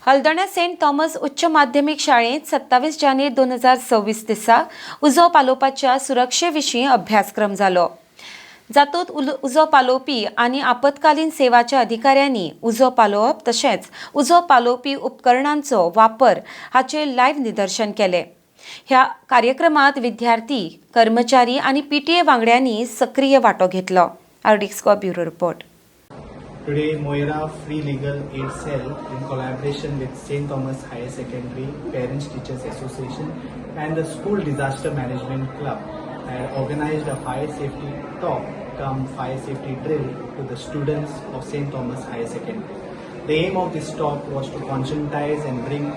हलदण्या Saint Thomas उच्च माध्यमीक शाळेत 27 जानेर 2026 दिसा उजो पालोवपाच्या सुरक्षेविशीं अभ्यासक्रम जालो. जातूंत उजो पालोवपी आनी आपतकालीन सेवाच्या अधिकाऱ्यांनी उजो पालोवप तशेंच उजो पालोवपी उपकरणांचो वापर हाचेर लायव्ह निदर्शन केलें. ह्या कार्यक्रमात विद्यार्थी, कर्मचारी आनी PTA वांगड्यांनी सक्रिय वांटो घेतलो. आरडीएक्सको bureau report. Today, Moira Free Legal Aid Cell, in collaboration with St. Thomas Higher Secondary Parents Teachers Association and the School Disaster Management Club, had organized a fire safety talk cum fire safety drill to the students of St. Thomas Higher Secondary. The aim of this talk was to conscientize and bring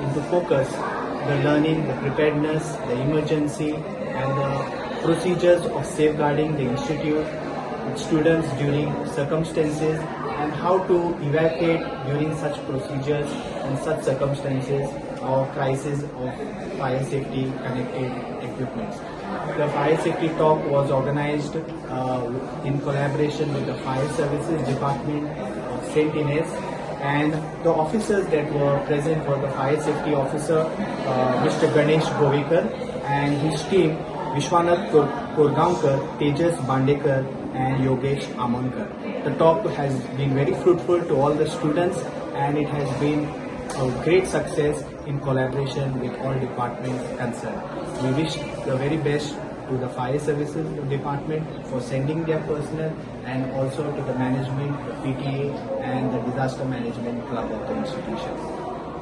into focus the learning, the preparedness, the emergency and the procedures of safeguarding the institute, students during circumstances, and how to evacuate during such procedures and such circumstances or crisis of fire safety connected equipments. The fire safety talk was organized in collaboration with the Fire Services Department of St. Ines, and the officers that were present were the Fire Safety Officer Mr. Ganesh Govikar and his team Vishwanath Korgaonkar, Tejas Bandekar and Yogesh Amankar. The talk has been very fruitful to all the students and it has been a great success in collaboration with all departments concerned. We wish the very best to the Fire Services Department for sending their personnel and also to the management, the PTA and the Disaster Management Club of the institution.